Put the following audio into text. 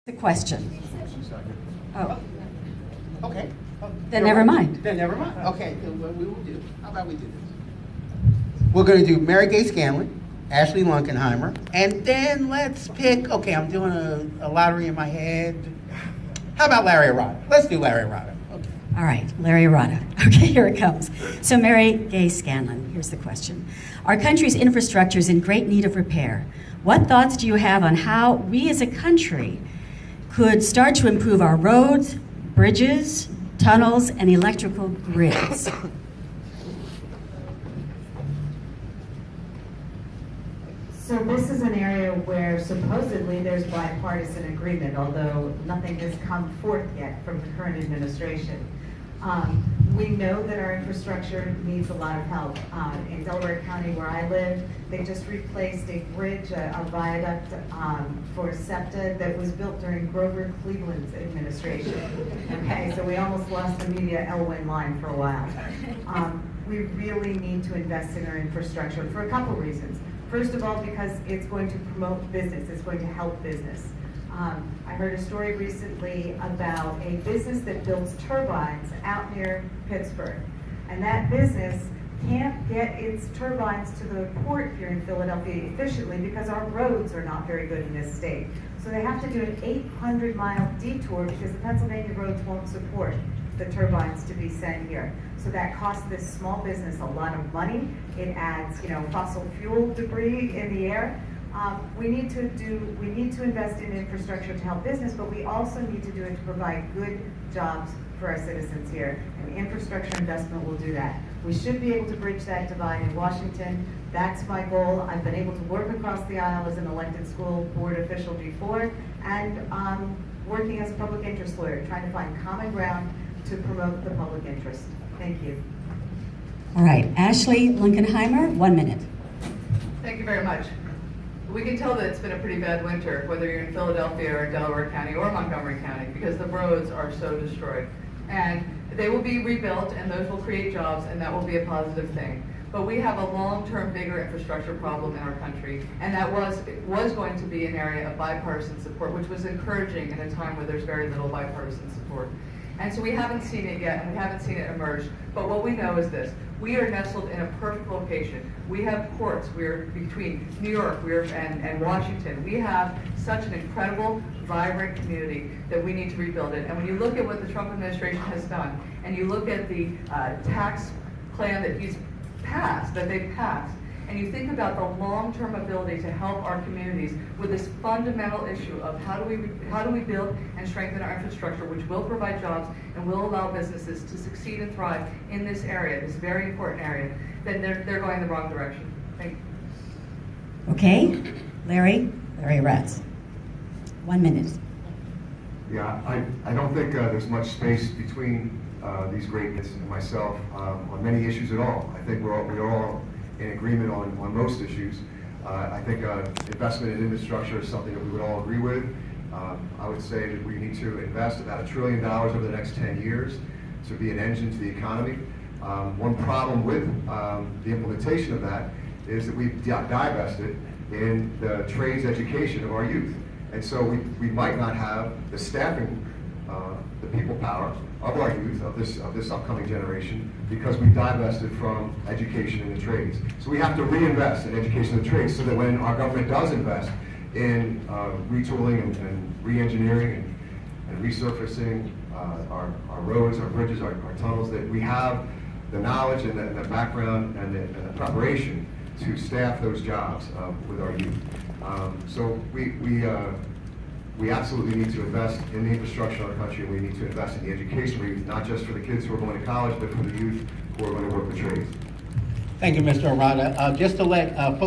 The question. Oh, Okay. then never mind. Then never mind. Okay, then what we will do, how about we do this? We're gonna do Mary Gay Scanlon, Ashley Lunkenheimer, and then let's pick, okay, I'm doing a lottery in my head. How about Larry Arata? Let's do Larry Arata. Okay. All right, Larry Arata. Okay, here it comes. So Mary Gay Scanlon, here's the question. Our country's infrastructure is in great need of repair. What thoughts do you have on how we as a country could start to improve our roads, bridges, tunnels, and electrical grids? So this is an area where supposedly there's bipartisan agreement, although nothing has come forth yet from the current administration. We know that our infrastructure needs a lot of help. In Delaware County, where I live, they just replaced a bridge, a viaduct for SEPTA that was built during Grover Cleveland's administration. Okay, so we almost lost the media Elwyn line for a while. We really need to invest in our infrastructure for a couple reasons. First of all, because it's going to promote business, it's going to help business. I heard a story recently about a business that builds turbines out near Pittsburgh. And that business can't get its turbines to the port here in Philadelphia efficiently because our roads are not very good in this state. So they have to do an 800-mile detour because the Pennsylvania roads won't support the turbines to be sent here. So that costs this small business a lot of money. It adds, fossil fuel debris in the air. We need to invest in infrastructure to help business, but we also need to do it to provide good jobs for our citizens here. And infrastructure investment will do that. We should be able to bridge that divide in Washington. That's my goal. I've been able to work across the aisle as an elected school board official before, and working as a public interest lawyer, trying to find common ground to promote the public interest. Thank you. All right, Ashley Lunkenheimer, 1 minute. Thank you very much. We can tell that it's been a pretty bad winter, whether you're in Philadelphia or Delaware County or Montgomery County, because the roads are so destroyed. And they will be rebuilt, and those will create jobs, and that will be a positive thing. But we have a long-term, bigger infrastructure problem in our country, and that was going to be an area of bipartisan support, which was encouraging in a time where there's very little bipartisan support. And so we haven't seen it yet, and we haven't seen it emerge. But what we know is this: we are nestled in a perfect location. We have ports. We're between New York and Washington. We have such an incredible, vibrant community that we need to rebuild it. And when you look at what the Trump administration has done, and you look at the tax plan that they've passed, and you think about the long-term ability to help our communities with this fundamental issue of how do we build and strengthen our infrastructure, which will provide jobs and will allow businesses to succeed and thrive in this area, this very important area, then they're going the wrong direction. Thank you. Okay, Larry Ratz, 1 minute. Yeah, I don't think there's much space between these greatness and myself on many issues at all. I think we're all in agreement on most issues. I think investment in infrastructure is something that we would all agree with. I would say that we need to invest about $1 trillion over the next 10 years to be an engine to the economy. One problem with the implementation of that is that we've divested in the trades education of our youth. And so we might not have the staffing, the people power of our youth, of this upcoming generation, because we divested from education in the trades. So we have to reinvest in education in the trades so that when our government does invest in retooling and re-engineering and resurfacing our roads, our bridges, our tunnels, that we have the knowledge and the background and the preparation to staff those jobs with our youth. So we absolutely need to invest in the infrastructure of our country, and we need to invest in the education of youth, not just for the kids who are going to college, but for the youth who are going to work the trades. Thank you, Mr. Arata. Just to let folks